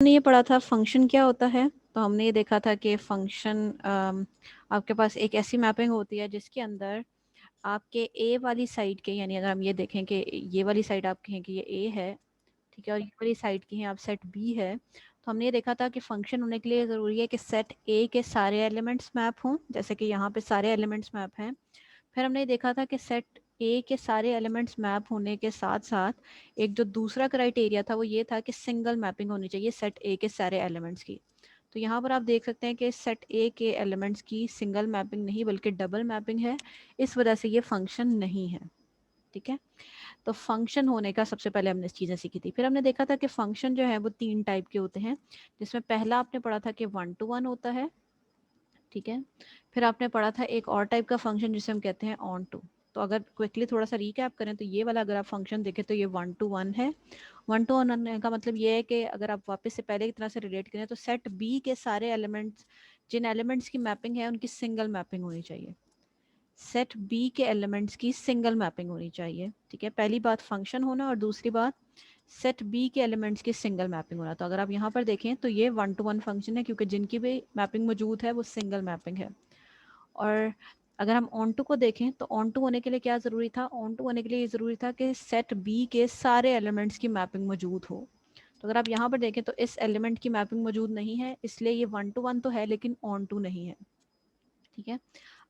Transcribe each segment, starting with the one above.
हमने ये पढ़ा था फंक्शन क्या होता है। तो हमने ये देखा था कि फंक्शन आपके पास एक ऐसी मैपिंग होती है जिसके अंदर आपके ए वाली साइड के, यानी अगर हम ये देखें कि ये वाली साइड आप कहें कि ये ए है, ठीक है, और ये वाली साइड की है आप सेट बी है, तो हमने ये देखा था कि फंक्शन होने के लिए ज़रूरी है कि सेट ए के सारे एलिमेंट्स मैप हों, जैसे कि यहाँ पे सारे एलिमेंट्स मैप हैं। फिर हमने देखा था कि सेट ए के सारे एलिमेंट्स मैप होने के साथ साथ एक जो दूसरा क्राइटेरिया था वो ये था कि सिंगल मैपिंग होनी चाहिए सेट ए के सारे एलिमेंट्स की। तो यहाँ पर आप देख सकते हैं कि सेट ए के एलिमेंट्स की सिंगल मैपिंग नहीं बल्कि डबल मैपिंग है, इस वजह से ये फंक्शन नहीं है। ठीक है, तो फंक्शन होने का सबसे पहले हमने चीज़ें सीखी थी। फिर हमने देखा था कि फंक्शन जो है वो 3 टाइप के होते हैं, जिसमें पहला आपने पढ़ा था कि 1 to 1 होता है। ठीक है, फिर आपने पढ़ा था एक और टाइप का फंक्शन जिसे हम कहते हैं ऑन टू। तो अगर क्विकली थोड़ा सा रिकैप करें तो ये वाला अगर आप फंक्शन देखें तो ये 1 to 1 है। 1 to 1 होने का मतलब ये है कि अगर आप वापस से पहले की तरह से रिलेट करें तो सेट बी के सारे एलिमेंट्स, जिन एलिमेंट्स की मैपिंग है उनकी सिंगल मैपिंग होनी चाहिए। सेट बी के एलिमेंट्स की सिंगल मैपिंग होनी चाहिए। ठीक है, पहली बात फंक्शन होना और दूसरी बात सेट बी के एलिमेंट्स की सिंगल मैपिंग होना। तो अगर आप यहाँ पर देखें तो ये 1 to 1 फंक्शन है क्योंकि जिनकी भी मैपिंग मौजूद है वो सिंगल मैपिंग है। और अगर हम ऑन टू को देखें तो ऑन टू होने के लिए क्या ज़रूरी था, ऑन टू होने के लिए ये ज़रूरी था कि सेट बी के सारे एलिमेंट्स की मैपिंग मौजूद हो। तो अगर आप यहाँ पर देखें तो इस एलिमेंट की मैपिंग मौजूद नहीं है, इसलिए ये 1 to 1 तो है लेकिन ऑन टू नहीं है। ठीक है,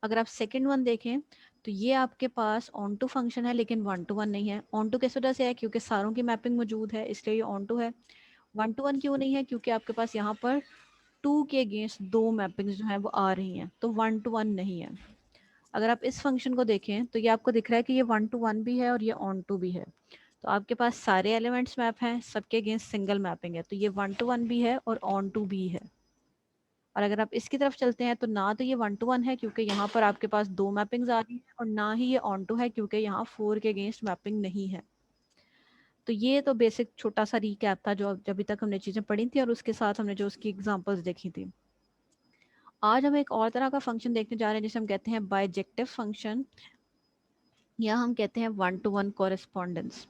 अगर आप सेकेंड वन देखें तो ये आपके पास ऑन टू फंक्शन है लेकिन 1 to 1 नहीं है। ऑन टू किस वजह से है, क्योंकि सारों की मैपिंग मौजूद है इसलिए ये ऑन टू है। 1 to 1 क्यों नहीं है, क्योंकि आपके पास यहाँ पर 2 के अगेंस्ट 2 मैपिंग्स जो है वो आ रही हैं, तो 1 to 1 नहीं है। अगर आप इस फंक्शन को देखें तो ये आपको दिख रहा है कि ये 1 to 1 भी है और ये ऑन टू भी है। तो आपके पास सारे एलिमेंट्स मैप हैं, सबके अगेंस्ट सिंगल मैपिंग है, तो ये 1 to 1 भी है और ऑन टू भी है। और अगर आप इसकी तरफ चलते हैं तो ना तो ये 1 to 1 है क्योंकि यहाँ पर आपके पास 2 मैपिंग्स आ रही हैं, और ना ही ये ऑन टू है क्योंकि यहाँ 4 के अगेंस्ट मैपिंग नहीं है। तो ये तो बेसिक छोटा सा रीकैप था जो अभी तक हमने चीज़ें पढ़ी थी और उसके साथ हमने जो उसकी एग्जांपल्स देखी थी। आज हम एक और तरह का फंक्शन देखने जा रहे हैं जिसे हम कहते हैं बाइजेक्टिव फंक्शन, या हम कहते हैं 1 to 1 कॉरेस्पॉन्डेंस।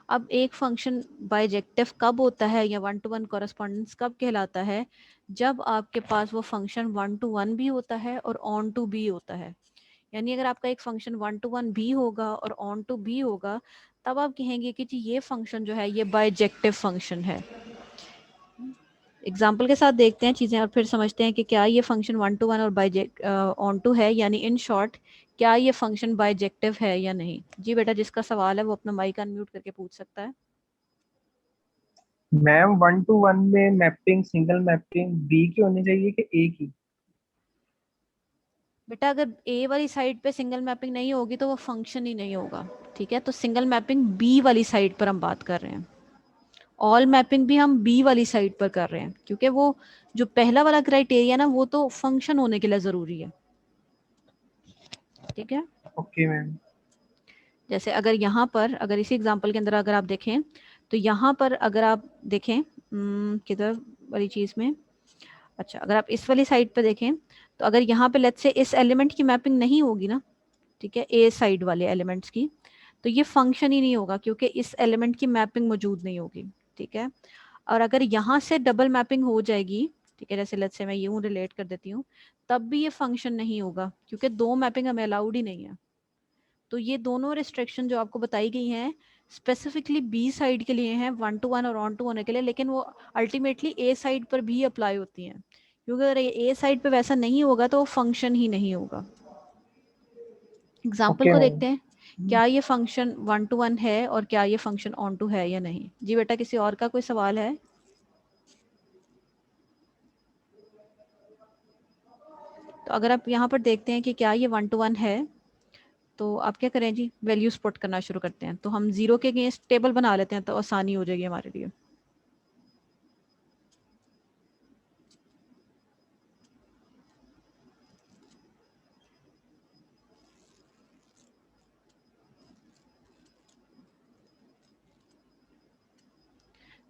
अब एक फंक्शन बाइजेक्टिव कब होता है या 1 to 1 कॉरेस्पॉन्डेंस कब कहलाता है, जब आपके पास वो फंक्शन 1 to 1 भी होता है और ऑन टू भी होता है। यानी अगर आपका एक फंक्शन 1 to 1 भी होगा और ऑन टू भी होगा, तब आप कहेंगे कि जी ये फंक्शन जो है ये बाइजेक्टिव फंक्शन है। एग्जाम्पल के साथ देखते हैं चीज़ें और फिर समझते हैं कि क्या ये फंक्शन 1 to 1 और बाइजेक्ट ऑन टू है, यानी इन शॉर्ट क्या ये फंक्शन बाइजेक्टिव है या नहीं। जी बेटा, जिसका सवाल है वो अपना माइक अनम्यूट करके पूछ सकता है। मैम 1 to 1 में मैपिंग सिंगल मैपिंग बी की होनी चाहिए कि ए की? बेटा अगर ए वाली साइड पे सिंगल मैपिंग नहीं होगी तो वो फंक्शन ही नहीं होगा। ठीक है, तो सिंगल मैपिंग बी वाली साइड पर हम बात कर रहे हैं, ऑल मैपिंग भी हम बी वाली साइड पर कर रहे हैं, क्योंकि वो जो पहला वाला क्राइटेरिया ना वो तो फंक्शन होने के लिए ज़रूरी है। ठीक है, ओके मैम। जैसे अगर यहाँ पर अगर इसी एग्जांपल के अंदर अगर आप देखें तो यहाँ पर अगर आप देखें किधर वाली चीज़ में, अच्छा अगर आप इस वाली साइड पे देखें तो अगर यहाँ पे लेट्स से इस एलिमेंट की मैपिंग नहीं होगी ना, ठीक है, ए साइड वाले एलिमेंट्स की, तो ये फंक्शन ही नहीं होगा क्योंकि इस एलिमेंट की मैपिंग मौजूद नहीं होगी। ठीक है, और अगर यहाँ से डबल मैपिंग हो जाएगी, ठीक है, जैसे लेट्स से मैं यूं रिलेट कर देती हूँ, तब भी ये फंक्शन नहीं होगा क्योंकि 2 मैपिंग हमें अलाउड ही नहीं है। तो ये दोनों रिस्ट्रिक्शन जो आपको बताई गई हैं स्पेसिफिकली बी साइड के लिए हैं, 1 to 1 और ऑन टू होने के लिए, लेकिन वो अल्टीमेटली ए साइड पर भी अप्लाई होती हैं, क्योंकि अगर ए साइड पे वैसा नहीं होगा तो वो फंक्शन ही नहीं होगा। एग्जाम्पल ओके को मैम। देखते हैं, क्या ये फंक्शन 1 to 1 है और क्या ये फंक्शन ऑन टू है या नहीं। जी बेटा, किसी और का कोई सवाल है? तो अगर आप यहाँ पर देखते हैं कि क्या ये 1 to 1 है, तो आप क्या करें जी, वैल्यूज पुट करना शुरू करते हैं। तो हम जीरो के अगेंस्ट टेबल बना लेते हैं तो आसानी हो जाएगी हमारे लिए।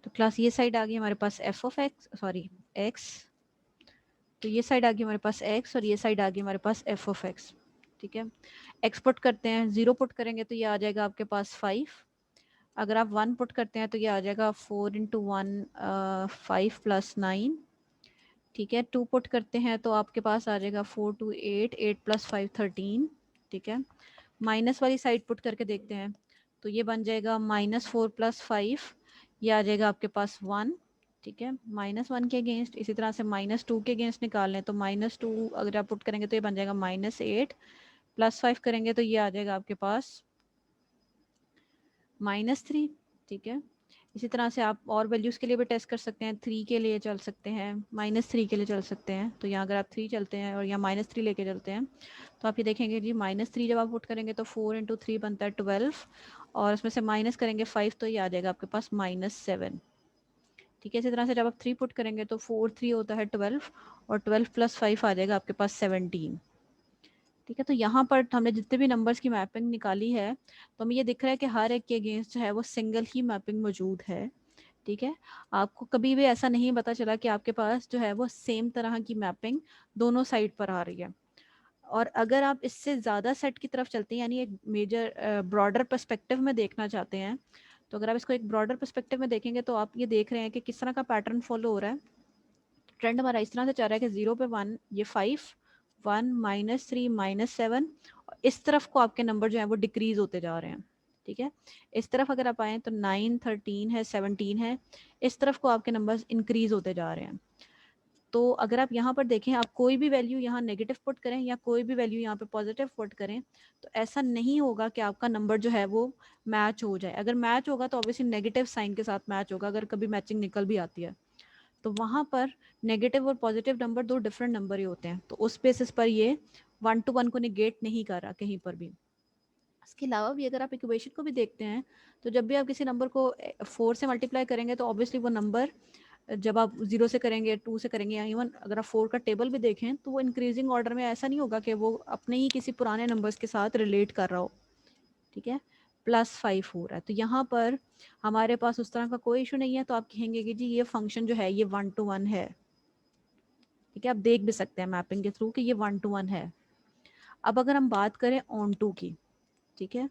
तो क्लास ये साइड आ गई हमारे पास f of x, sorry x, तो ये साइड आ गई हमारे पास एक्स और ये साइड आ गई हमारे पास एफ ऑफ एक्स। ठीक है, एक्स पुट करते हैं, जीरो पुट करेंगे तो ये आ जाएगा आपके पास 5, अगर आप 1 पुट करते हैं तो ये आ जाएगा 4 इंटू 1 5 प्लस 9, ठीक है। 2 पुट करते हैं तो आपके पास आ जाएगा 4 टू 8, 8 प्लस 5 13, ठीक है। माइनस वाली साइड पुट करके देखते हैं तो ये बन जाएगा -4 प्लस 5, ये आ जाएगा आपके पास 1, ठीक है। -1 के अगेंस्ट, इसी तरह से -2 के अगेंस्ट निकाल लें तो -2 अगर आप पुट करेंगे तो ये बन जाएगा -8, प्लस 5 करेंगे तो ये आ जाएगा आपके पास -3, ठीक है। इसी तरह से आप और वैल्यूज़ के लिए भी टेस्ट कर सकते हैं, 3 के लिए चल सकते हैं, -3 के लिए चल सकते हैं। तो यहाँ अगर आप 3 चलते हैं और यहाँ -3 लेके चलते हैं तो आप ये देखेंगे जी -3 जब आप पुट करेंगे तो 4 इंटू 3 बनता है 12, और उसमें से माइनस करेंगे 5 तो ये आ जाएगा आपके पास -7, ठीक है। इसी तरह से जब आप 3 पुट करेंगे तो 4 3 होता है 12, और 12 प्लस 5 आ जाएगा आपके पास 17, ठीक है। तो यहाँ पर हमने जितने भी नंबर्स की मैपिंग निकाली है तो हमें ये दिख रहा है कि हर एक के अगेंस्ट जो है वो सिंगल ही मैपिंग मौजूद है, ठीक है। आपको कभी भी ऐसा नहीं पता चला कि आपके पास जो है वो सेम तरह की मैपिंग दोनों साइड पर आ रही है। और अगर आप इससे ज़्यादा सेट की तरफ चलते हैं, यानी एक मेजर ब्रॉडर पर्सपेक्टिव में देखना चाहते हैं, तो अगर आप इसको एक ब्रॉडर पर्सपेक्टिव में देखेंगे तो आप ये देख रहे हैं कि किस तरह का पैटर्न फॉलो हो रहा है। ट्रेंड हमारा इस तरह से चल रहा है कि 0 पे 1, ये 5, 1 -3 -7, इस तरफ को आपके नंबर जो है वो डिक्रीज होते जा रहे हैं, ठीक है। इस तरफ अगर आप आए तो 9 13 है, 17 है, इस तरफ को आपके नंबर्स इंक्रीज होते जा रहे हैं। तो अगर आप यहाँ पर देखें, आप कोई भी वैल्यू यहाँ नेगेटिव पुट करें या कोई भी वैल्यू यहाँ पे पॉजिटिव पुट करें तो ऐसा नहीं होगा कि आपका नंबर जो है वो मैच हो जाए। अगर मैच होगा तो ऑब्वियसली नेगेटिव साइन के साथ मैच होगा, अगर कभी मैचिंग निकल भी आती है तो वहाँ पर नेगेटिव और पॉजिटिव नंबर दो डिफरेंट नंबर ही होते हैं, तो उस बेसिस पर ये 1 to 1 को निगेट नहीं कर रहा कहीं पर भी। इसके अलावा भी अगर आप इक्वेशन को भी देखते हैं तो जब भी आप किसी नंबर को 4 से मल्टीप्लाई करेंगे तो ऑब्वियसली वो नंबर जब आप 0 से करेंगे, 2 से करेंगे, या इवन अगर आप 4 का टेबल भी देखें तो वो इंक्रीजिंग ऑर्डर में ऐसा नहीं होगा कि वो अपने ही किसी पुराने नंबर्स के साथ रिलेट कर रहा हो, ठीक है। +5 हो रहा है तो यहाँ पर हमारे पास उस तरह का कोई इशू नहीं है, तो आप कहेंगे कि जी ये फंक्शन जो है ये 1 to 1 है, ठीक है। आप देख भी सकते हैं मैपिंग के थ्रू कि ये 1 to 1 है। अब अगर हम बात करें ऑन टू की, ठीक है,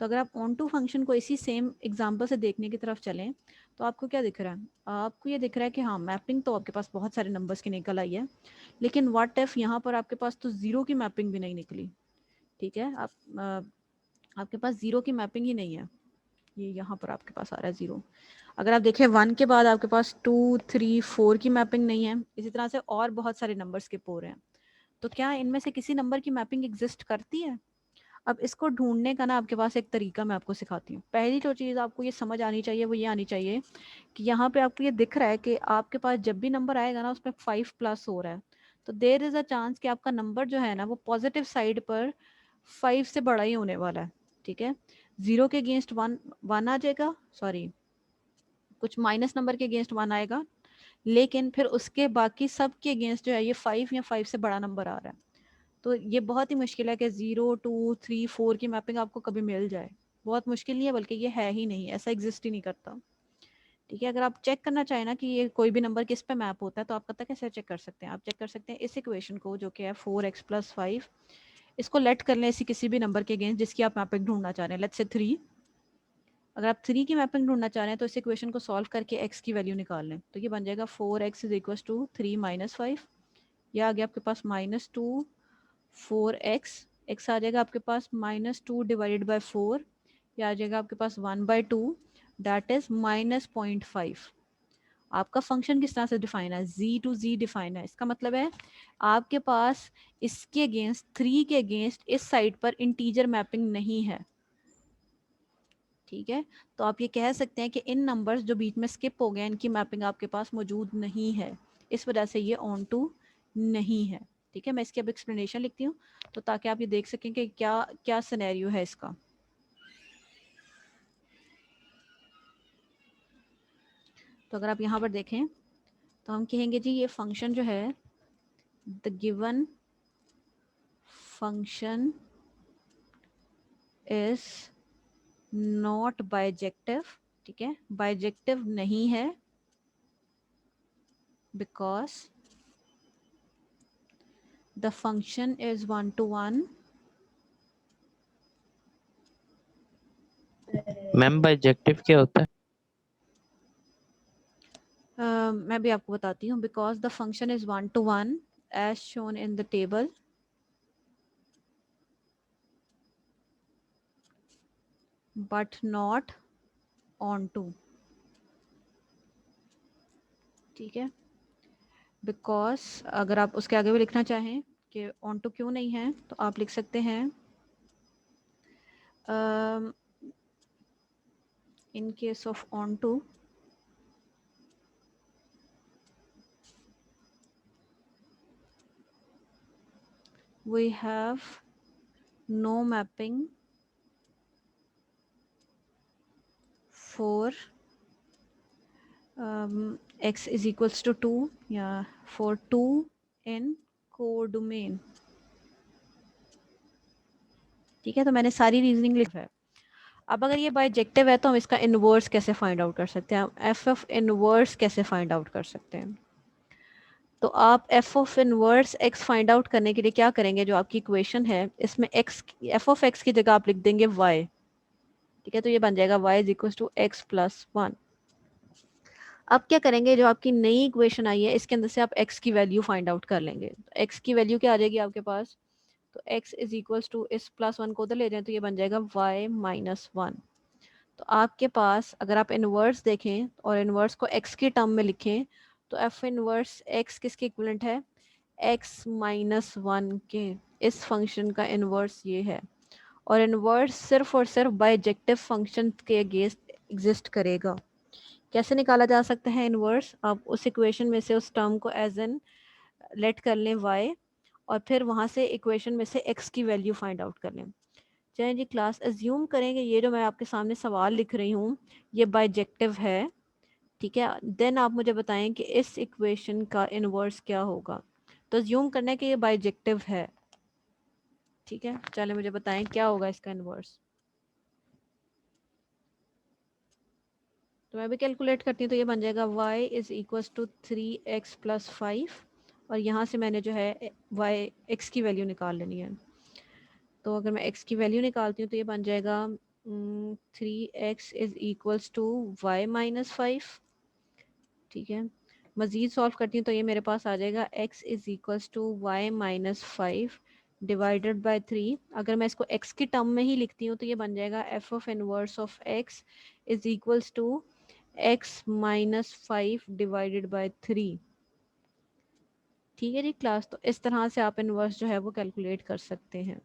तो अगर आप ऑन टू फंक्शन को इसी सेम एग्जांपल से देखने की तरफ चलें तो आपको क्या दिख रहा है? आपको ये दिख रहा है कि हाँ मैपिंग तो आपके पास बहुत सारे नंबर्स की निकल आई है, लेकिन व्हाट इफ यहाँ पर आपके पास तो जीरो की मैपिंग भी नहीं निकली, ठीक है। आपके पास जीरो की मैपिंग ही नहीं है, ये यहाँ पर आपके पास आ रहा है जीरो। अगर आप देखें 1 के बाद आपके पास 2 3 4 की मैपिंग नहीं है, इसी तरह से और बहुत सारे नंबर स्किप हो रहे हैं। तो क्या इनमें से किसी नंबर की मैपिंग एग्जिस्ट करती है? अब इसको ढूंढने का ना आपके पास एक तरीका मैं आपको सिखाती हूँ। पहली जो चीज़ आपको ये समझ आनी चाहिए वो ये आनी चाहिए कि यहाँ पे आपको ये दिख रहा है कि आपके पास जब भी नंबर आएगा ना उसमें 5 प्लस हो रहा है, तो देयर इज अ चांस कि आपका नंबर जो है ना वो पॉजिटिव साइड पर 5 से बड़ा ही होने वाला है, ठीक है। 0 के अगेंस्ट 1 आ जाएगा, सॉरी कुछ माइनस नंबर के अगेंस्ट 1 आएगा, लेकिन फिर उसके बाकी सब के अगेंस्ट जो है ये 5 या 5 से बड़ा नंबर आ रहा है। तो ये बहुत ही मुश्किल है कि 0 2 3 4 की मैपिंग आपको कभी मिल जाए। बहुत मुश्किल नहीं है, बल्कि ये है ही नहीं, ऐसा एग्जिस्ट ही नहीं करता, ठीक है। अगर आप चेक करना चाहें ना कि ये कोई भी नंबर किस पे मैप होता है तो आप पता कैसे चेक कर सकते हैं? आप चेक कर सकते हैं इस इक्वेशन को जो कि है 4x + 5, इसको लेट कर लें इसी किसी भी नंबर के अगेंस्ट जिसकी आप मैपिंग ढूंढना चाह रहे हैं, लेट्स से 3। अगर आप 3 की मैपिंग ढूंढना चाह रहे हैं तो इस इक्वेशन को सॉल्व करके x की वैल्यू निकाल लें, तो ये बन जाएगा 4x = 3 - 5, यह आ गया आपके पास -2 4x, x आ जाएगा आपके पास -2 डिवाइडेड बाय 4, ये आ जाएगा आपके पास 1/2, दैट इज -0.5। आपका फंक्शन किस तरह से डिफाइन है? z टू z डिफाइन है। इसका मतलब है आपके पास इसके अगेंस्ट 3 के अगेंस्ट इस साइड पर इंटीजर मैपिंग नहीं है, ठीक है। तो आप ये कह सकते हैं कि इन नंबर्स जो बीच में स्किप हो गए इनकी मैपिंग आपके पास मौजूद नहीं है, इस वजह से ये ऑन टू नहीं है, ठीक है। मैं इसकी अब एक्सप्लेनेशन लिखती हूँ तो ताकि आप ये देख सकें कि क्या क्या सिनेरियो है इसका। तो अगर आप यहाँ पर देखें तो हम कहेंगे जी ये फंक्शन जो है the given function is not bijective, ठीक है, बाइजेक्टिव नहीं है because the function is 1 to 1 ma'am bijective क्या होता है? मैं भी आपको बताती हूँ. Because the function is 1 to 1 as shown in the table, but not onto. ठीक है. बिकॉज अगर आप उसके आगे भी लिखना चाहें कि ऑन टू क्यों नहीं है, तो आप लिख सकते हैं in case of onto we have no mapping for x is equals to 2 या for 2 in codomain. ठीक है. तो मैंने सारी रीजनिंग लिखा है. अब अगर ये बाइजेक्टिव है तो हम इसका इनवर्स कैसे फाइंड आउट कर सकते हैं, हम एफ ऑफ इनवर्स कैसे फाइंड आउट कर सकते हैं. तो आप f of inverse x find out करने के लिए क्या करेंगे, जो आपकी इक्वेशन है इसमें एक्स, एफ ऑफ एक्स की जगह आप लिख देंगे वाई. ठीक है. तो ये बन जाएगा y is equal to x plus 1. अब क्या करेंगे, जो आपकी नई इक्वेशन आई है इसके अंदर से आप x की वैल्यू फाइंड आउट कर लेंगे. तो x की वैल्यू क्या आ जाएगी आपके पास, तो x इज इक्वल्स टू इस प्लस 1 को उधर ले जाएं तो ये बन जाएगा y माइनस 1. तो आपके पास अगर आप इनवर्स देखें और इनवर्स को x की टर्म में लिखें तो एफ इनवर्स x किसके इक्विवेलेंट है, x माइनस 1 के. इस फंक्शन का इनवर्स ये है. और इनवर्स सिर्फ और सिर्फ बाइजेक्टिव फंक्शन के अगेंस्ट एग्जिस्ट करेगा. कैसे निकाला जा सकता है इनवर्स, आप उस इक्वेशन में से उस टर्म को एज एन लेट कर लें y, और फिर वहाँ से इक्वेशन में से x की वैल्यू फाइंड आउट कर लें. चलिए जी क्लास, एज्यूम करेंगे ये जो मैं आपके सामने सवाल लिख रही हूँ ये बाइजेक्टिव है. ठीक है. देन आप मुझे बताएं कि इस इक्वेशन का इनवर्स क्या होगा. तो एज्यूम करना है कि ये बाइजेक्टिव है. ठीक है. चलिए मुझे बताएं क्या होगा इसका इनवर्स. तो मैं भी कैलकुलेट करती हूँ. तो ये बन जाएगा y is equal to 3x plus 5, और यहाँ से मैंने जो है y x की वैल्यू निकाल लेनी है. तो अगर मैं x की वैल्यू निकालती हूँ तो ये बन जाएगा 3x is equals to y minus 5. ठीक है. मज़ीद सॉल्व करती हूँ तो ये मेरे पास आ जाएगा x is equals to y minus 5 divided by 3. अगर मैं इसको x की टर्म में ही लिखती हूँ तो ये बन जाएगा f of inverse of x is equals to x minus 5 divided by 3. ठीक है जी क्लास. तो इस तरह से आप इनवर्स जो है वो कैलकुलेट कर सकते हैं.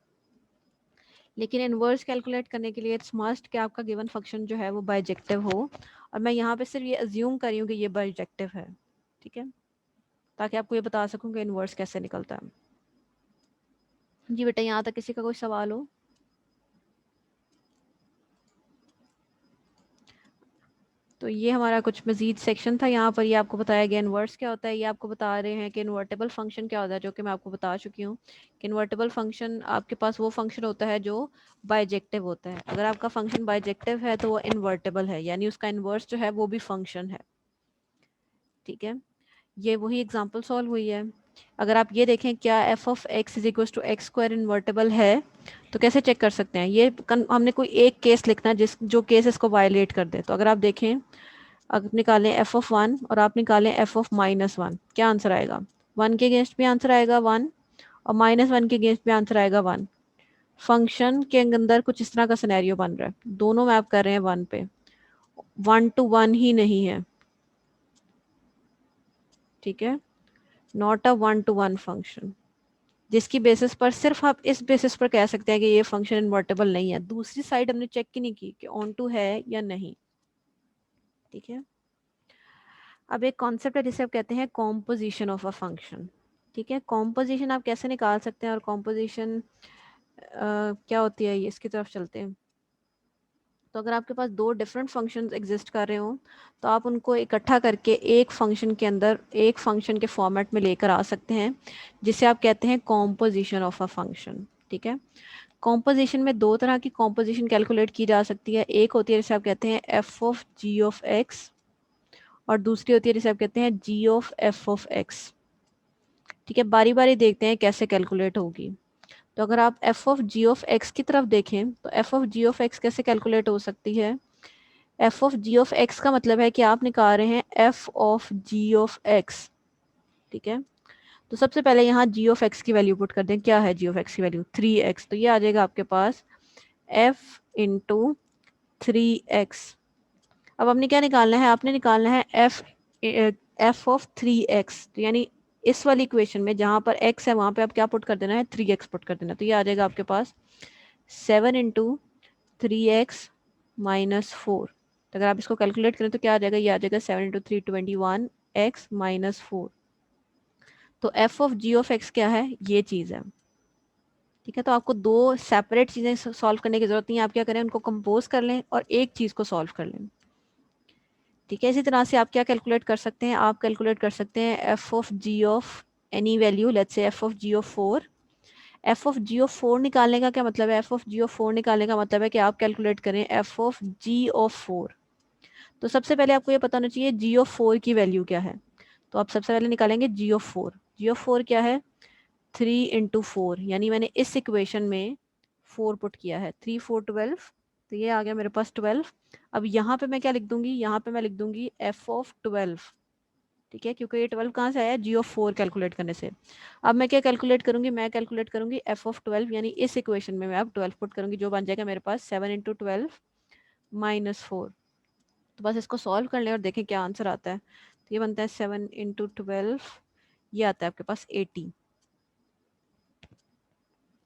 लेकिन इनवर्स कैलकुलेट करने के लिए इट्स मस्ट कि आपका गिवन फंक्शन जो है वो बाइजेक्टिव हो. और मैं यहाँ पे सिर्फ ये अज्यूम कर रही हूँ कि ये बाइजेक्टिव है. ठीक है. ताकि आपको ये बता सकूँ कि इनवर्स कैसे निकलता है. जी बेटा, यहाँ तक किसी का कोई सवाल हो. तो ये हमारा कुछ मजीद सेक्शन था. यहाँ पर ये आपको बताया गया इन्वर्स क्या होता है. ये आपको बता रहे हैं कि इन्वर्टेबल फंक्शन क्या होता है, जो कि मैं आपको बता चुकी हूँ कि इन्वर्टेबल फंक्शन आपके पास वो फंक्शन होता है जो बाइजेक्टिव होता है. अगर आपका फंक्शन बाइजेक्टिव है तो वो इन्वर्टेबल है, यानी उसका इन्वर्स जो है वो भी फंक्शन है. ठीक है. ये वही एग्जाम्पल सॉल्व हुई है. अगर आप ये देखें क्या f of x is equal to x square invertible है, तो कैसे चेक कर सकते हैं. ये हमने कोई एक केस लिखना है जिस जो केस इसको वायलेट कर दे. तो अगर आप देखें, आप निकालें एफ ऑफ 1 और आप निकालें एफ ऑफ माइनस 1, क्या आंसर आएगा. 1 के अगेंस्ट भी आंसर आएगा 1, और माइनस 1 के अगेंस्ट भी आंसर आएगा 1. फंक्शन के अंदर कुछ इस तरह का सिनेरियो बन रहा है, दोनों मैप कर रहे हैं 1 पे, 1 to 1 ही नहीं है. ठीक है. नॉट अ 1 to 1 फंक्शन, जिसकी बेसिस पर सिर्फ आप इस बेसिस पर कह सकते हैं कि ये फंक्शन इन्वर्टेबल नहीं है. दूसरी साइड हमने चेक ही नहीं की कि ऑन टू है या नहीं. ठीक है. अब एक कॉन्सेप्ट है जिसे आप कहते हैं कॉम्पोजिशन ऑफ अ फंक्शन. ठीक है. कॉम्पोजिशन आप कैसे निकाल सकते हैं और कॉम्पोजिशन क्या होती है, ये इसकी तरफ चलते हैं. तो अगर आपके पास दो डिफरेंट फंक्शंस एग्जिस्ट कर रहे हो तो आप उनको इकट्ठा करके एक फंक्शन के अंदर एक फंक्शन के फॉर्मेट में लेकर आ सकते हैं, जिसे आप कहते हैं कॉम्पोजिशन ऑफ अ फंक्शन. ठीक है. कॉम्पोजिशन में दो तरह की कॉम्पोजिशन कैलकुलेट की जा सकती है. एक होती है जिसे आप कहते हैं f of g of x, और दूसरी होती है जिसे आप कहते हैं g of f of x. ठीक है. बारी बारी देखते हैं कैसे कैलकुलेट होगी. तो अगर आप f of g of x की तरफ देखें तो f of g of x कैसे कैलकुलेट हो सकती है. F of g of x का मतलब है कि आप निकाल रहे हैं f of g of x, ठीक है। तो सबसे पहले यहाँ जी ऑफ एक्स की वैल्यू पुट कर दें, क्या है जी ऑफ एक्स की वैल्यू 3x, तो ये आ जाएगा आपके पास f इंटू 3x। अब आपने क्या निकालना है, आपने निकालना है f ऑफ 3x, तो यानी इस वाली इक्वेशन में जहाँ पर x है वहाँ पे आप क्या पुट कर देना है, 3x पुट कर देना, तो ये आ जाएगा आपके पास 7 इंटू 3x माइनस 4। तो अगर आप इसको कैलकुलेट करें तो क्या आ जाएगा, ये आ जाएगा 7 इंटू 3 21x माइनस 4। तो f of g of x क्या है, ये चीज़ है, ठीक है। तो आपको दो सेपरेट चीज़ें सॉल्व करने की जरूरत नहीं है, आप क्या करें, उनको कंपोज कर लें और एक चीज़ को सॉल्व कर लें, ठीक है। इसी तरह से आप क्या कैलकुलेट कर सकते हैं, आप कैलकुलेट कर सकते हैं f of g of any value, let's say f of g of 4। F of g of 4 निकालने का क्या मतलब है, एफ ऑफ जी ऑफ 4 निकालने का मतलब है कि आप कैलकुलेट करें एफ ऑफ जी ऑफ 4। तो सबसे पहले आपको ये पता होना चाहिए जी ऑफ 4 की वैल्यू क्या है, तो आप सबसे पहले निकालेंगे जी ऑफ 4। जी ऑफ 4 क्या है, 3 इंटू 4, यानी मैंने इस इक्वेशन में 4 पुट किया है, 3 4 12, तो ये आ गया मेरे पास 12। अब यहाँ पे मैं क्या लिख दूंगी, यहाँ पे मैं लिख दूंगी एफ ऑफ 12, ठीक है, क्योंकि ये 12 कहाँ से आया, जी ऑफ 4 कैलकुलेट करने से। अब मैं क्या कैलकुलेट करूंगी, मैं कैलकुलेट करूंगी एफ ऑफ 12, यानी इस इक्वेशन में मैं अब 12 पुट करूंगी, जो बन जाएगा मेरे पास 7 इंटू 12 माइनस 4। तो बस इसको सॉल्व कर लें और देखें क्या आंसर आता है। तो ये बनता है 7 इंटू 12, ये आता है आपके पास 80,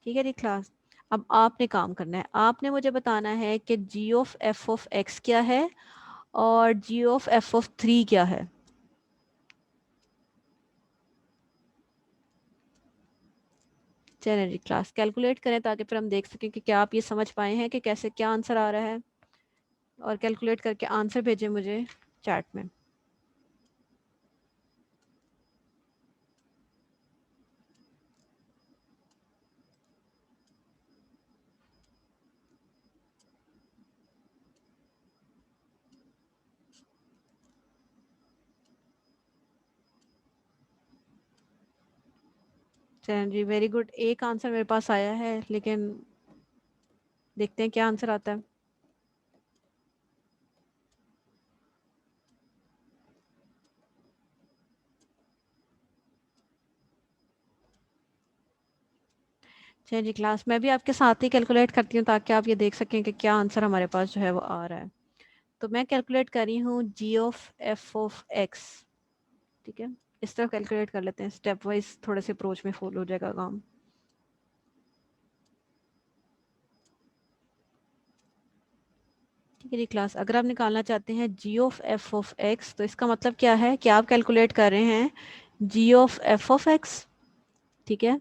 ठीक है जी क्लास। अब आपने काम करना है, आपने मुझे बताना है कि जी ऑफ एफ ऑफ एक्स क्या है और जी ऑफ एफ ऑफ 3 क्या है। चलें जी क्लास, कैलकुलेट करें ताकि फिर हम देख सकें कि क्या आप ये समझ पाए हैं कि कैसे क्या आंसर आ रहा है, और कैलकुलेट करके आंसर भेजें मुझे चैट में। चलें जी, वेरी गुड, एक आंसर मेरे पास आया है, लेकिन देखते हैं क्या आंसर आता है। चलिए जी क्लास, मैं भी आपके साथ ही कैलकुलेट करती हूँ ताकि आप ये देख सकें कि क्या आंसर हमारे पास जो है वो आ रहा है। तो मैं कैलकुलेट कर रही हूँ जी ऑफ एफ ऑफ एक्स, ठीक है। इस तरह कैलकुलेट कर लेते हैं, स्टेप वाइज थोड़े से अप्रोच में फॉलो हो जाएगा काम। ठीक है जी क्लास, अगर आप निकालना चाहते हैं g of f of x, तो इसका मतलब क्या है कि आप कैलकुलेट कर रहे हैं g of f of x, ठीक है।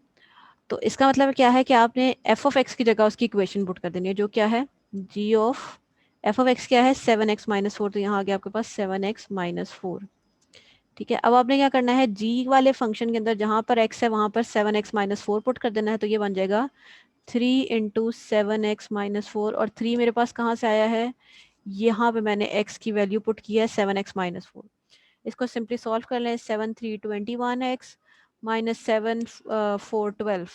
तो इसका मतलब क्या है कि आपने एफ ऑफ एक्स की जगह उसकी इक्वेशन पुट कर देनी है, जो क्या है, g of f of x क्या है, 7x-4, तो यहाँ आ गया आपके पास 7x-4, ठीक है। अब आपने क्या करना है, जी वाले फंक्शन के अंदर जहां पर x है वहां पर 7x-4 पुट कर देना है, तो ये बन जाएगा 3 इंटू 7x-4, और 3 मेरे पास कहाँ से आया है, यहाँ पे मैंने x की वैल्यू पुट की है 7x-4। इसको सिंपली सॉल्व कर लें, 7 3 21x माइनस 7 4 12,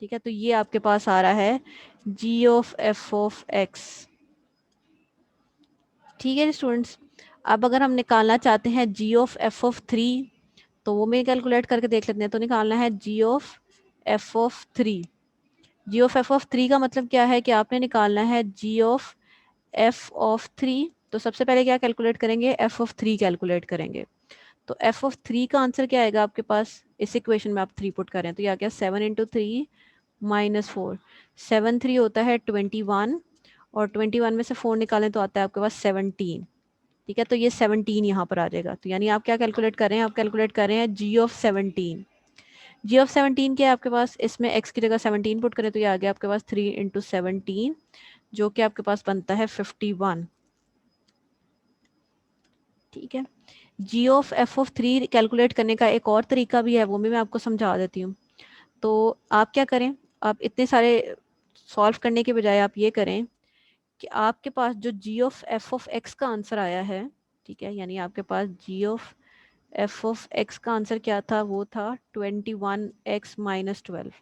ठीक है। तो ये आपके पास आ रहा है g of f of x, ठीक है स्टूडेंट्स। अब अगर हम निकालना चाहते हैं जी ऑफ एफ ऑफ 3, तो वो मैं कैलकुलेट करके देख लेते हैं। तो निकालना है g of f of 3। G of f of 3 का मतलब क्या है कि आपने निकालना है जी ऑफ एफ ऑफ 3। तो सबसे पहले क्या कैलकुलेट करेंगे, एफ ऑफ 3 कैलकुलेट करेंगे। तो एफ ऑफ 3 का आंसर क्या आएगा आपके पास, इस इक्वेशन में आप 3 पुट करें तो ये आ गया 7 इंटू 3 माइनस 4। 7 3 होता है 21, और 21 में से 4 निकालें तो आता है आपके पास 17, ठीक है। तो ये 17 यहाँ पर आ जाएगा। तो यानी आप क्या कैलकुलेट कर रहे हैं, आप कैलकुलेट कर रहे हैं जी ऑफ 17। जी ऑफ 17 क्या है आपके पास, इसमें एक्स की जगह 17 पुट करें तो ये आ गया आपके पास 3 इंटू 17, जो कि आपके पास बनता है 51, ठीक है। G of f of 3 calculate करने का एक और तरीका भी है, वो भी मैं आपको समझा देती हूँ। तो आप क्या करें, आप इतने सारे सॉल्व करने के बजाय आप ये करें कि आपके पास जो जी ऑफ एफ ऑफ एक्स का आंसर आया है, ठीक है, यानी आपके पास जी ऑफ एफ ऑफ एक्स का आंसर क्या था, वो था 21x-12।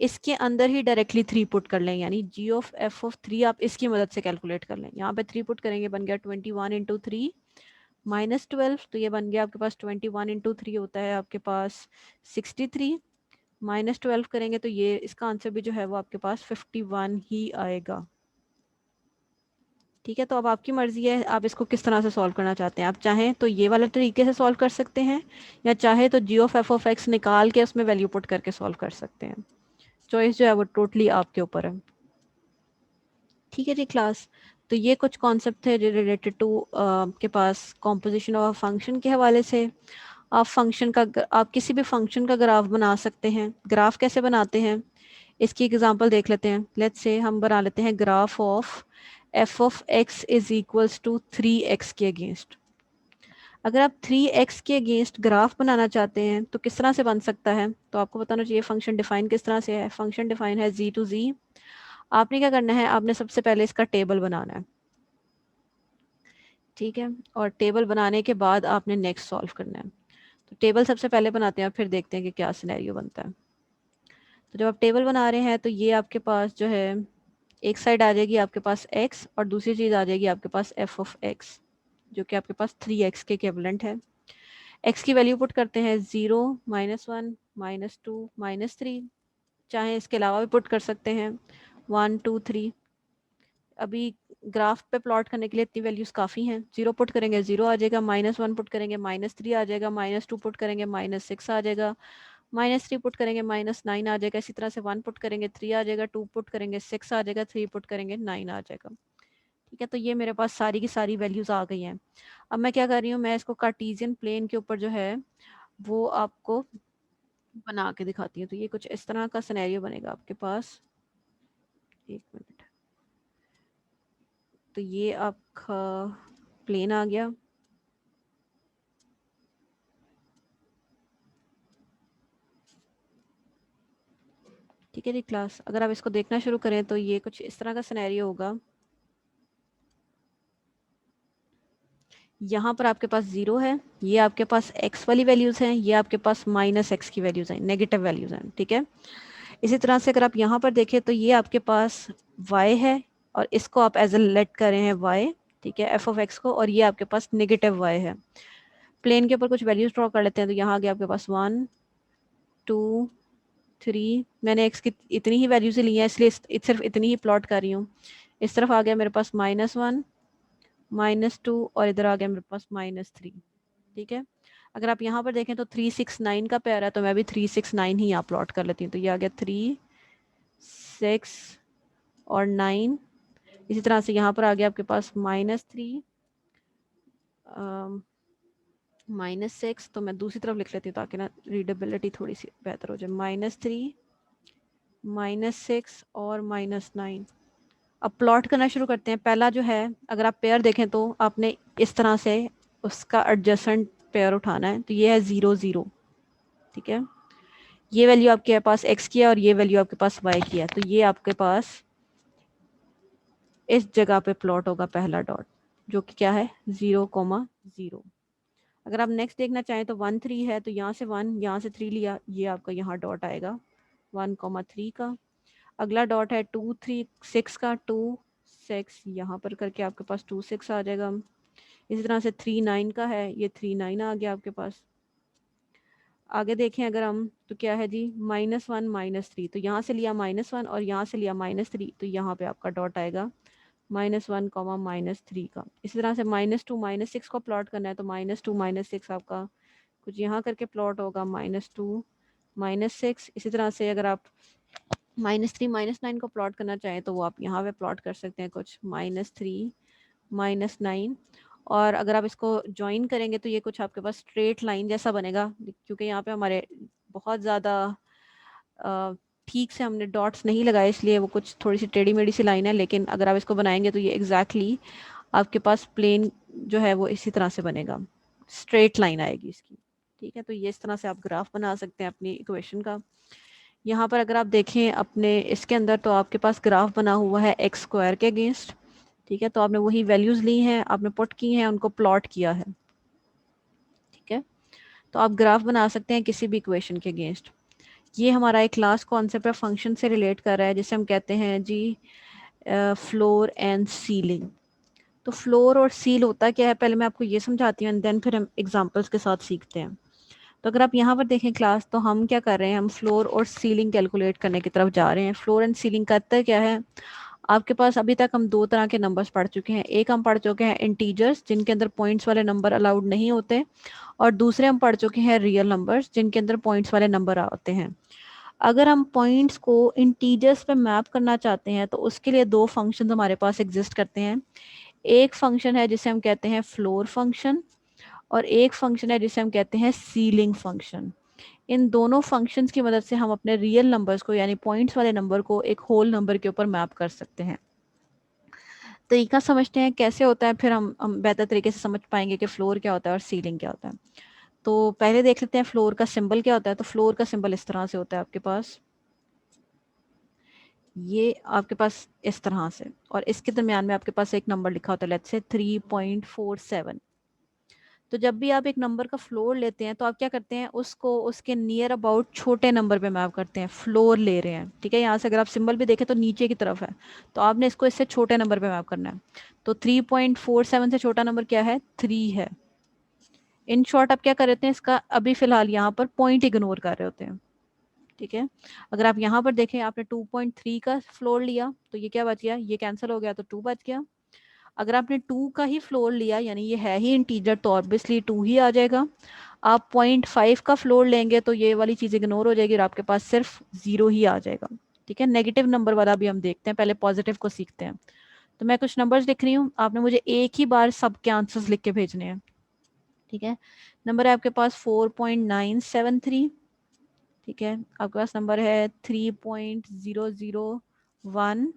इसके अंदर ही डायरेक्टली 3 पुट कर लें, यानी जी ऑफ एफ ऑफ 3 आप इसकी मदद से कैलकुलेट कर लें। यहाँ पे 3 पुट करेंगे, बन गया 21 इंटू 3 माइनस 12, तो ये बन गया आपके पास 21 इंटू 3 होता है आपके पास 63, माइनस 12 करेंगे तो ये इसका आंसर भी जो है वो आपके पास 51 ही आएगा। ठीक है, तो अब आपकी मर्जी है आप इसको किस तरह से सॉल्व करना चाहते हैं। आप चाहें तो ये वाले तरीके से सॉल्व कर सकते हैं, या चाहे तो जी ऑफ एफ ऑफ एक्स निकाल के उसमें वैल्यू पुट करके सॉल्व कर सकते हैं। चॉइस जो है वो टोटली आपके ऊपर है। ठीक है जी क्लास, तो ये कुछ कॉन्सेप्ट थे रिलेटेड टू आपके पास कॉम्पोजिशन ऑफ फंक्शन के हवाले से। आप फंक्शन का आप किसी भी फंक्शन का ग्राफ बना सकते हैं। ग्राफ कैसे बनाते हैं इसकी एग्जांपल देख लेते हैं। लेट्स से हम बना लेते हैं graph of f of x is equals to 3x के अगेंस्ट। अगर आप 3x के अगेंस्ट ग्राफ बनाना चाहते हैं तो किस तरह से बन सकता है, तो आपको बताना चाहिए फंक्शन डिफाइन किस तरह से है। फंक्शन डिफाइन है जी टू जी। आपने क्या करना है, आपने सबसे पहले इसका टेबल बनाना है, ठीक है, और टेबल बनाने के बाद आपने नेक्स्ट सॉल्व करना है। तो टेबल सबसे पहले बनाते हैं, फिर देखते हैं कि क्या सिनेरियो बनता है। तो जब आप टेबल बना रहे हैं तो ये आपके पास जो है एक साइड आ जाएगी आपके पास x और दूसरी चीज़ आ जाएगी आपके पास f ऑफ x, जो कि आपके पास 3x के इक्विवेलेंट है। x की वैल्यू पुट करते हैं 0 -1 -2 -3, चाहे इसके अलावा भी पुट कर सकते हैं 1 2 3। अभी ग्राफ पे प्लॉट करने के लिए इतनी वैल्यूज काफ़ी हैं। 0 पुट करेंगे 0 आ जाएगा, -1 पुट करेंगे -3 आ जाएगा, -2 पुट करेंगे -6 आ जाएगा, -3 पुट करेंगे -9 आ जाएगा, इसी तरह से 1 पुट करेंगे 3 आ जाएगा, 2 पुट करेंगे 6 आ जाएगा, 3 पुट करेंगे 9 आ जाएगा। ठीक है, तो ये मेरे पास सारी की सारी वैल्यूज आ गई हैं। अब मैं क्या कर रही हूँ, मैं इसको कार्टेशियन प्लेन के ऊपर जो है वो आपको बना के दिखाती हूँ। तो ये कुछ इस तरह का सिनेरियो बनेगा आपके पास। एक मिनट, तो ये आपका प्लेन आ गया। ठीक है जी क्लास, अगर आप इसको देखना शुरू करें तो ये कुछ इस तरह का सिनेरियो होगा। यहाँ पर आपके पास 0 है, ये आपके पास x वाली वैल्यूज हैं, ये आपके पास -x की वैल्यूज हैं, नेगेटिव वैल्यूज हैं। ठीक है, इसी तरह से अगर आप यहाँ पर देखें तो ये आपके पास y है और इसको आप एज ए लेट कर रहे हैं y, ठीक है, f ऑफ x को, और ये आपके पास नेगेटिव y है। प्लेन के ऊपर कुछ वैल्यूज ड्रॉ कर लेते हैं। तो यहाँ आ गया आपके पास 1 2 3, मैंने x की इतनी ही वैल्यू से ली है इसलिए सिर्फ इतनी ही प्लॉट कर रही हूँ। इस तरफ आ गया मेरे पास -1 -2 और इधर आ गया मेरे पास -3। ठीक है, अगर आप यहाँ पर देखें तो 3 6 9 का पेयर है, तो मैं भी 3 6 9 ही यहाँ प्लॉट कर लेती हूँ। तो ये आ गया 3 6 और 9। इसी तरह से यहाँ पर आ गया आपके पास -3 -6, तो मैं दूसरी तरफ लिख लेती हूँ ताकि ना रीडेबिलिटी थोड़ी सी बेहतर हो जाए। -3 -6 और -9। अब प्लॉट करना शुरू करते हैं। पहला जो है, अगर आप पेयर देखें तो आपने इस तरह से उसका एडजेसेंट पेयर उठाना है। तो ये है 0 0। ठीक है, ये वैल्यू आपके पास x की है और ये वैल्यू आपके पास y की है। तो ये आपके पास इस जगह पे प्लॉट होगा पहला डॉट, जो कि क्या है 0,0। अगर आप नेक्स्ट देखना चाहें तो 1 3 है, तो यहाँ से 1 यहाँ से 3 लिया, ये आपका यहाँ डॉट आएगा 1,3 का। अगला डॉट है 2 3 6 का, 2 6 यहाँ पर करके आपके पास 2 6 आ जाएगा। इसी तरह से 3 9 का है, ये 3 9 आ गया आपके पास। आगे देखें अगर हम तो क्या है जी -1 -3, तो यहाँ से लिया -1 और यहाँ से लिया -3, तो यहाँ पे आपका डॉट आएगा -1, -3 का। इसी तरह से -2 -6 को प्लॉट करना है, तो -2 -6 आपका कुछ यहाँ करके प्लॉट होगा -2 -6। इसी तरह से अगर आप -3 -9 को प्लॉट करना चाहें तो वो आप यहाँ पे प्लॉट कर सकते हैं कुछ -3 -9। और अगर आप इसको ज्वाइन करेंगे तो ये कुछ आपके पास स्ट्रेट लाइन जैसा बनेगा, क्योंकि यहाँ पे हमारे बहुत ज़्यादा ठीक से हमने डॉट्स नहीं लगाए इसलिए वो कुछ थोड़ी सी टेढ़ी मेढ़ी सी लाइन है। लेकिन अगर आप इसको बनाएंगे तो ये एग्जैक्टली आपके पास प्लेन जो है वो इसी तरह से बनेगा, स्ट्रेट लाइन आएगी इसकी। ठीक है, तो ये इस तरह से आप ग्राफ बना सकते हैं अपनी इक्वेशन का। यहाँ पर अगर आप देखें अपने इसके अंदर तो आपके पास ग्राफ बना हुआ है x² के अगेंस्ट। ठीक है, तो आपने वही वैल्यूज ली हैं, आपने पुट की हैं, उनको प्लॉट किया है। ठीक है, तो आप ग्राफ बना सकते हैं किसी भी इक्वेशन के अगेंस्ट। ये हमारा एक क्लास कॉन्सेप्ट है, फंक्शन से रिलेट कर रहा है, जिसे हम कहते हैं जी फ्लोर एंड सीलिंग। तो फ्लोर और सील होता क्या है, पहले मैं आपको ये समझाती हूँ, एंड देन फिर हम एग्जांपल्स के साथ सीखते हैं। तो अगर आप यहाँ पर देखें क्लास, तो हम क्या कर रहे हैं, हम फ्लोर और सीलिंग कैलकुलेट करने की तरफ जा रहे हैं। फ्लोर एंड सीलिंग करता क्या है, आपके पास अभी तक हम दो तरह के नंबर्स पढ़ चुके हैं। एक हम पढ़ चुके हैं इंटीजर्स, जिनके अंदर पॉइंट्स वाले नंबर अलाउड नहीं होते, और दूसरे हम पढ़ चुके हैं रियल नंबर्स, जिनके अंदर पॉइंट्स वाले नंबर आते हैं। अगर हम पॉइंट्स को इंटीजर्स पे मैप करना चाहते हैं, तो उसके लिए दो फंक्शन हमारे पास एग्जिस्ट करते हैं। एक फंक्शन है जिसे हम कहते हैं फ्लोर फंक्शन, और एक फंक्शन है जिसे हम कहते हैं सीलिंग फंक्शन। इन दोनों फंक्शंस की मदद से हम अपने रियल नंबर्स को, यानी पॉइंट्स वाले नंबर को, एक होल नंबर के ऊपर मैप कर सकते हैं। तरीका समझते हैं कैसे होता है, फिर हम बेहतर तरीके से समझ पाएंगे कि फ्लोर क्या होता है और सीलिंग क्या होता है। तो पहले देख लेते हैं फ्लोर का सिंबल क्या होता है। तो फ्लोर का सिंबल इस तरह से होता है आपके पास, ये आपके पास इस तरह से, और इसके दरमियान में आपके पास एक नंबर लिखा होता है, लेट्स से 3.47। तो जब भी आप एक नंबर का फ्लोर लेते हैं, तो आप क्या करते हैं, उसको उसके नियर अबाउट छोटे नंबर पे मैप करते हैं। फ्लोर ले रहे हैं, ठीक है, यहाँ से अगर आप सिंबल भी देखें तो नीचे की तरफ है, तो आपने इसको इससे छोटे नंबर पे मैप करना है। तो 3.47 से छोटा नंबर क्या है, 3 है। इन शॉर्ट आप क्या कर रहे हैं, इसका अभी फिलहाल यहाँ पर पॉइंट इग्नोर कर रहे होते हैं, ठीक है। अगर आप यहाँ पर देखें, आपने 2.3 का फ्लोर लिया, तो ये क्या बच गया, ये कैंसिल हो गया, तो 2 बच गया। अगर आपने 2 का ही फ्लोर लिया, यानी ये है ही इंटीजर, तो ऑब्वियसली 2 ही आ जाएगा। आप 0.5 का फ्लोर लेंगे, तो ये वाली चीज इग्नोर हो जाएगी और आपके पास सिर्फ 0 ही आ जाएगा, ठीक है। नेगेटिव नंबर वाला भी हम देखते हैं, पहले पॉजिटिव को सीखते हैं। तो मैं कुछ नंबर्स लिख रही हूँ, आपने मुझे एक ही बार सबके आंसर्स लिख के भेजने हैं, ठीक है। नंबर है आपके पास 4.973, ठीक है। आपके पास नंबर है 3.001,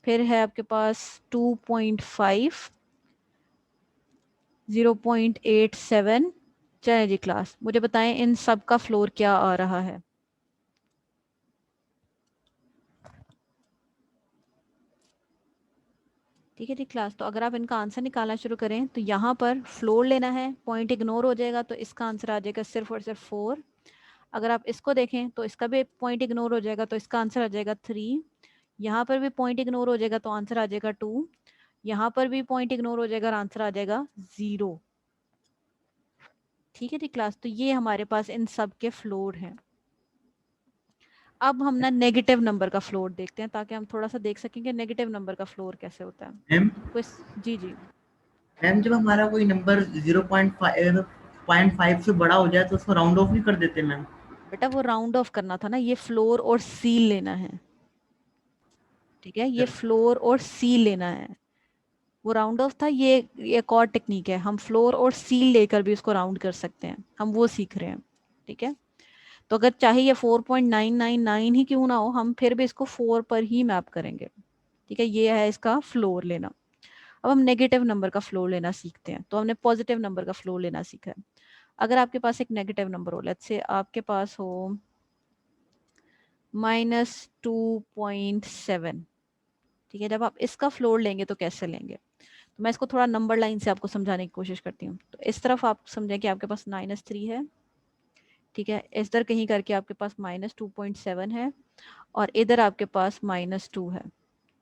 फिर है आपके पास 2.5, 0.87। चलिए जी क्लास, मुझे बताएं इन सब का फ्लोर क्या आ रहा है। ठीक है जी क्लास, तो अगर आप इनका आंसर निकालना शुरू करें, तो यहाँ पर फ्लोर लेना है, पॉइंट इग्नोर हो जाएगा, तो इसका आंसर आ जाएगा सिर्फ और सिर्फ 4। अगर आप इसको देखें, तो इसका भी पॉइंट इग्नोर हो जाएगा, तो इसका आंसर आ जाएगा 3। यहाँ पर भी पॉइंट इग्नोर हो जाएगा, तो आंसर आ जाएगा 2। यहाँ पर भी पॉइंट इग्नोर हो जाएगा और आंसर आ जाएगा 0। ठीक है जी क्लास, तो ये हमारे पास इन सब के फ्लोर हैं। अब हम ना नेगेटिव नंबर का फ्लोर देखते हैं, ताकि हम थोड़ा सा देख सकेंगे नेगेटिव नंबर का फ्लोर कैसे होता है। मैम कोई जी जी। मैम जब हमारा कोई नंबर 0.5 से बड़ा हो जाए तो उसको राउंड ऑफ नहीं कर देते मैम? बेटा वो राउंड ऑफ करना था ना, ये फ्लोर और सील लेना है, ठीक है, ये फ्लोर और सील लेना है। वो राउंड ऑफ था, ये एक और टेक्निक है, हम फ्लोर और सील लेकर भी उसको राउंड कर सकते हैं, हम वो सीख रहे हैं, ठीक है। तो अगर चाहे ये 4.999 ही क्यों ना हो, हम फिर भी इसको 4 पर ही मैप करेंगे, ठीक है। ये है इसका फ्लोर लेना। अब हम नेगेटिव नंबर का फ्लोर लेना सीखते हैं। तो हमने पॉजिटिव नंबर का फ्लोर लेना सीखा है। अगर आपके पास एक नेगेटिव नंबर हो, लेट्स से आपके पास हो -2.7, ठीक है। जब आप इसका फ्लोर लेंगे तो कैसे लेंगे, तो मैं इसको थोड़ा नंबर लाइन से आपको समझाने की कोशिश करती हूँ। तो इस तरफ आप समझें कि आपके पास -3 है, ठीक है। इधर कहीं करके आपके पास -2.7 है, और इधर आपके पास -2 है,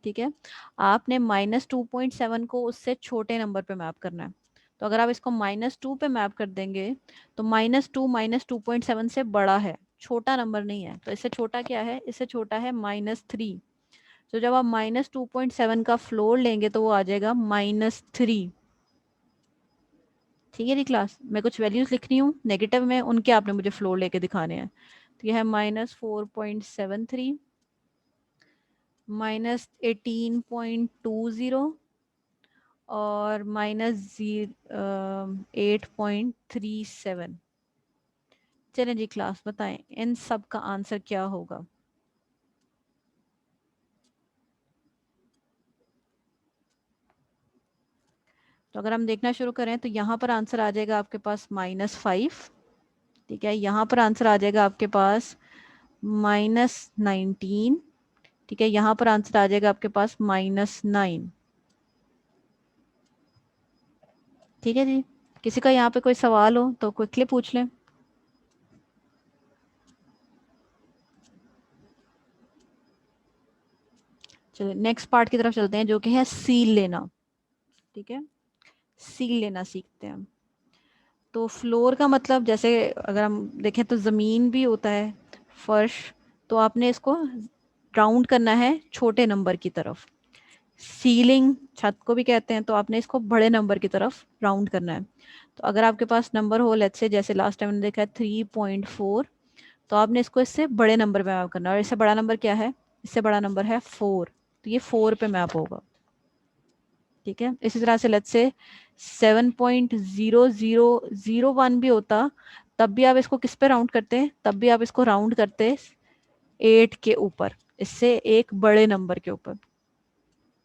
ठीक है। आपने -2.7 को उससे छोटे नंबर पे मैप करना है। तो अगर आप इसको -2 पे मैप कर देंगे, तो -2 -2.7 से बड़ा है, छोटा नंबर नहीं है। तो इससे छोटा क्या है, इससे छोटा है -3। तो जब आप -2.7 का फ्लोर लेंगे, तो वो आ जाएगा -3। ठीक है जी क्लास, मैं कुछ वैल्यूज लिख रही हूँ नेगेटिव में, उनके आपने मुझे फ्लोर लेके दिखाने हैं। तो यह है -4.73, -18.20, और -8.37। चलें जी क्लास, बताएं इन सब का आंसर क्या होगा। तो अगर हम देखना शुरू करें, तो यहाँ पर आंसर आ जाएगा आपके पास -5, ठीक है। यहाँ पर आंसर आ जाएगा आपके पास -19, ठीक है। यहाँ पर आंसर आ जाएगा आपके पास -9। ठीक है जी, किसी का यहाँ पे कोई सवाल हो तो क्विकली पूछ लें। चलिए नेक्स्ट पार्ट की तरफ चलते हैं, जो कि है सील लेना। ठीक है, सील लेना सीखते हैं। तो फ्लोर का मतलब, जैसे अगर हम देखें तो ज़मीन भी होता है, फर्श, तो आपने इसको राउंड करना है छोटे नंबर की तरफ। सीलिंग छत को भी कहते हैं, तो आपने इसको बड़े नंबर की तरफ राउंड करना है। तो अगर आपके पास नंबर हो, लेट्स से जैसे लास्ट टाइम हमने देखा है 3.4, तो आपने इसको इससे बड़े नंबर पे मैप करना है। और इससे बड़ा नंबर क्या है? इससे बड़ा नंबर है 4, तो ये 4 पे मैप होगा। ठीक है, इसी तरह से लेट्स से 7.0001 भी होता, तब भी आप इसको किस पे राउंड करते? तब भी आप इसको राउंड करते 8 के ऊपर, इससे एक बड़े नंबर के ऊपर।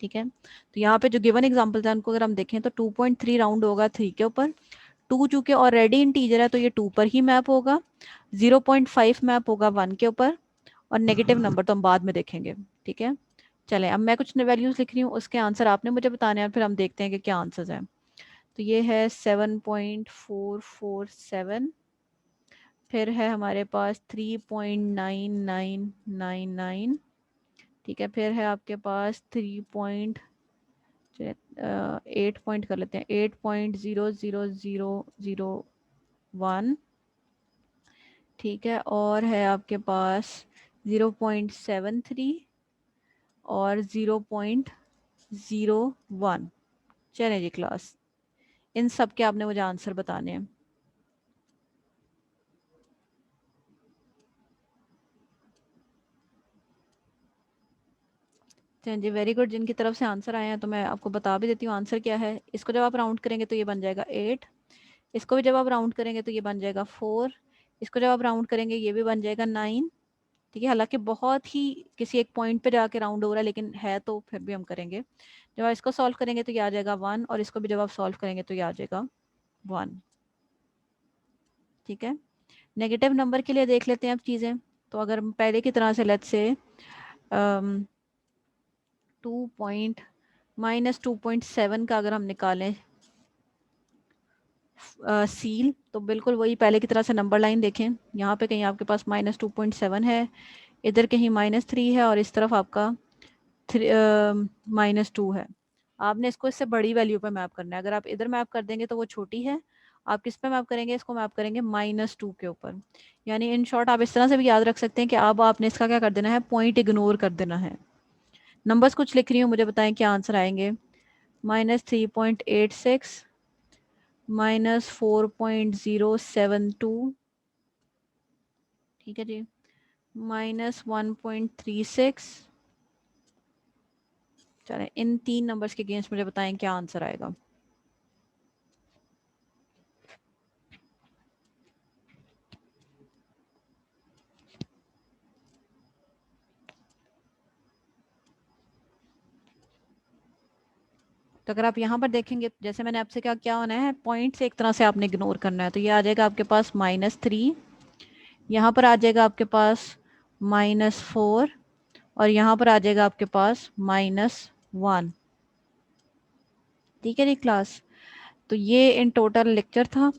ठीक है, तो यहाँ पे जो गिवन एग्जांपल था उनको अगर हम देखें तो 2.3 राउंड होगा 3 के ऊपर, 2 चूंकि ऑलरेडी इंटीजर है तो ये 2 पर ही मैप होगा, 0.5 मैप होगा 1 के ऊपर, और नेगेटिव नंबर तो हम बाद में देखेंगे। ठीक है, चलें अब मैं कुछ वैल्यूज लिख रही हूँ, उसके आंसर आपने मुझे बताने हैं, फिर हम देखते हैं कि क्या आंसर्स हैं। तो ये है 7.447, फिर है हमारे पास 3.9999, ठीक है, फिर है आपके पास 8 पॉइंट कर लेते हैं, 8.00001, ठीक है, और है आपके पास 0.73 और 0.01। चलें जी क्लास, इन सब के आपने मुझे आंसर बताने हैं। चलें जी, वेरी गुड। जिनकी तरफ से आंसर आए हैं तो मैं आपको बता भी देती हूँ आंसर क्या है। इसको जब आप राउंड करेंगे तो ये बन जाएगा 8, इसको भी जब आप राउंड करेंगे तो ये बन जाएगा 4, इसको जब आप राउंड करेंगे ये भी बन जाएगा 9। ठीक है, हालांकि बहुत ही किसी एक पॉइंट पे जाके राउंड हो रहा है, लेकिन है तो फिर भी हम करेंगे। जब आप इसको सॉल्व करेंगे तो ये आ जाएगा 1, और इसको भी जब आप सॉल्व करेंगे तो ये आ जाएगा 1। ठीक है, नेगेटिव नंबर के लिए देख लेते हैं अब चीज़ें। तो अगर हम पहले की तरह से लेट्स से 2.7 का अगर हम निकालें सील, तो बिल्कुल वही पहले की तरह से नंबर लाइन देखें, यहाँ पे कहीं आपके पास -2.7 है, इधर कहीं -3 है, और इस तरफ आपका -2 है। आपने इसको इससे बड़ी वैल्यू पे मैप करना है। अगर आप इधर मैप कर देंगे तो वो छोटी है, आप किस पे मैप करेंगे? इसको मैप करेंगे -2 के ऊपर। यानी इन शॉर्ट आप इस तरह से भी याद रख सकते हैं कि अब आपने इसका क्या कर देना है? पॉइंट इग्नोर कर देना है। नंबर्स कुछ लिख रही हूँ, मुझे बताएं क्या आंसर आएंगे। -3.86, -4.072, ठीक है जी, -1.36। चलें, इन 3 नंबर्स के अगेंस्ट मुझे बताएं क्या आंसर आएगा। तो अगर आप यहाँ पर देखेंगे, जैसे मैंने आपसे कहा, क्या होना है? पॉइंट से एक तरह से आपने इग्नोर करना है। तो ये आ जाएगा आपके पास -3, यहाँ पर आ जाएगा आपके पास -4, और यहाँ पर आ जाएगा आपके पास -1। ठीक है जी क्लास, तो ये इन टोटल लेक्चर था।